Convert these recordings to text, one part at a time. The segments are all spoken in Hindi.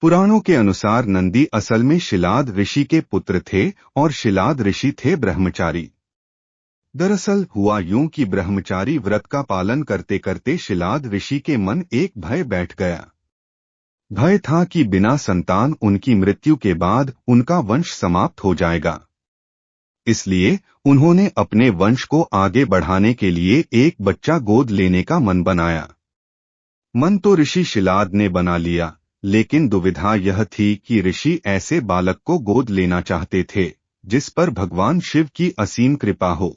पुराणों के अनुसार नंदी असल में शिलाद ऋषि के पुत्र थे और शिलाद ऋषि थे ब्रह्मचारी। दरअसल हुआ यूं कि ब्रह्मचारी व्रत का पालन करते करते शिलाद ऋषि के मन एक भय बैठ गया। भय था कि बिना संतान उनकी मृत्यु के बाद उनका वंश समाप्त हो जाएगा। इसलिए उन्होंने अपने वंश को आगे बढ़ाने के लिए एक बच्चा गोद लेने का मन बनाया। मन तो ऋषि शिलाद ने बना लिया, लेकिन दुविधा यह थी कि ऋषि ऐसे बालक को गोद लेना चाहते थे जिस पर भगवान शिव की असीम कृपा हो।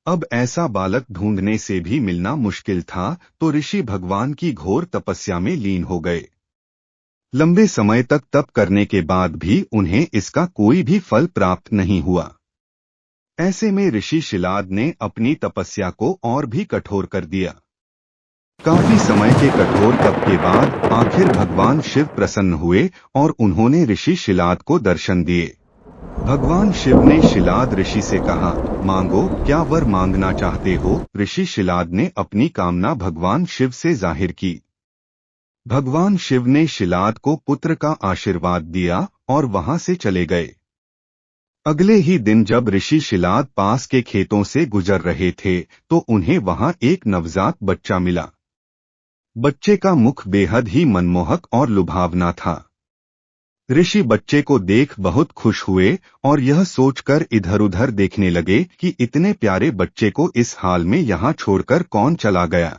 अब ऐसा बालक ढूंढने से भी मिलना मुश्किल था, तो ऋषि भगवान की घोर तपस्या में लीन हो गए। लंबे समय तक तप करने के बाद भी उन्हें इसका कोई भी फल प्राप्त नहीं हुआ। ऐसे में ऋषि शिलाद ने अपनी तपस्या को और भी कठोर कर दिया। काफी समय के कठोर तप के बाद आखिर भगवान शिव प्रसन्न हुए और उन्होंने ऋषि शिलाद को दर्शन दिए। भगवान शिव ने शिलाद ऋषि से कहा, मांगो, क्या वर मांगना चाहते हो? ऋषि शिलाद ने अपनी कामना भगवान शिव से जाहिर की। भगवान शिव ने शिलाद को पुत्र का आशीर्वाद दिया और वहां से चले गए। अगले ही दिन जब ऋषि शिलाद पास के खेतों से गुजर रहे थे तो उन्हें वहां एक नवजात बच्चा मिला। बच्चे का मुख बेहद ही मनमोहक और लुभावना था। ऋषि बच्चे को देख बहुत खुश हुए और यह सोचकर इधर उधर देखने लगे कि इतने प्यारे बच्चे को इस हाल में यहाँ छोड़कर कौन चला गया।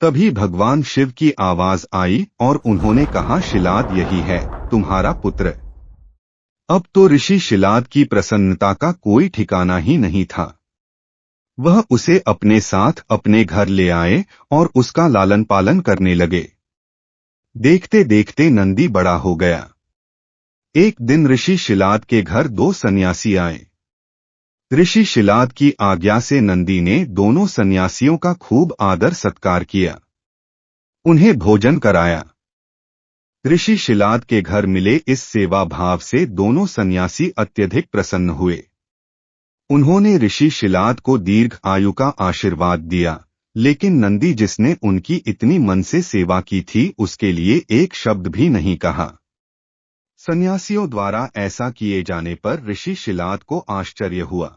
तभी भगवान शिव की आवाज आई और उन्होंने कहा, शिलाद यही है तुम्हारा पुत्र। अब तो ऋषि शिलाद की प्रसन्नता का कोई ठिकाना ही नहीं था। वह उसे अपने साथ अपने घर ले आए और उसका लालन पालन करने लगे। देखते देखते नंदी बड़ा हो गया। एक दिन ऋषि शिलाद के घर दो सन्यासी आए। ऋषि शिलाद की आज्ञा से नंदी ने दोनों सन्यासियों का खूब आदर सत्कार किया, उन्हें भोजन कराया। ऋषि शिलाद के घर मिले इस सेवा भाव से दोनों सन्यासी अत्यधिक प्रसन्न हुए। उन्होंने ऋषि शिलाद को दीर्घ आयु का आशीर्वाद दिया, लेकिन नंदी जिसने उनकी इतनी मन से सेवा की थी उसके लिए एक शब्द भी नहीं कहा। सन्यासियों द्वारा ऐसा किए जाने पर ऋषि शिलाद को आश्चर्य हुआ।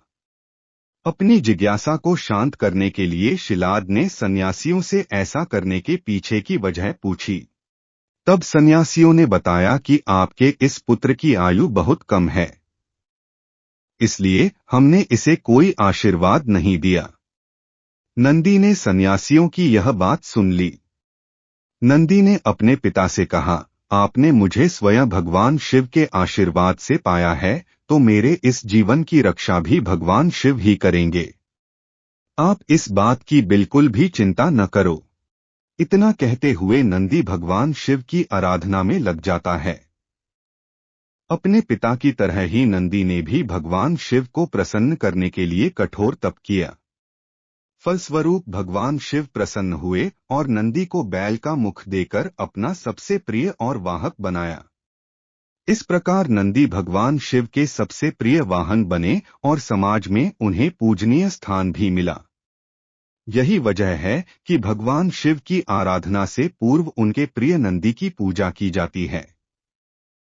अपनी जिज्ञासा को शांत करने के लिए शिलाद ने सन्यासियों से ऐसा करने के पीछे की वजह पूछी। तब सन्यासियों ने बताया कि आपके इस पुत्र की आयु बहुत कम है, इसलिए हमने इसे कोई आशीर्वाद नहीं दिया। नंदी ने सन्यासियों की यह बात सुन ली। नंदी ने अपने पिता से कहा, आपने मुझे स्वयं भगवान शिव के आशीर्वाद से पाया है, तो मेरे इस जीवन की रक्षा भी भगवान शिव ही करेंगे। आप इस बात की बिल्कुल भी चिंता न करो। इतना कहते हुए नंदी भगवान शिव की आराधना में लग जाता है। अपने पिता की तरह ही नंदी ने भी भगवान शिव को प्रसन्न करने के लिए कठोर तप किया। फलस्वरूप भगवान शिव प्रसन्न हुए और नंदी को बैल का मुख देकर अपना सबसे प्रिय और वाहक बनाया। इस प्रकार नंदी भगवान शिव के सबसे प्रिय वाहन बने और समाज में उन्हें पूजनीय स्थान भी मिला। यही वजह है कि भगवान शिव की आराधना से पूर्व उनके प्रिय नंदी की पूजा की जाती है।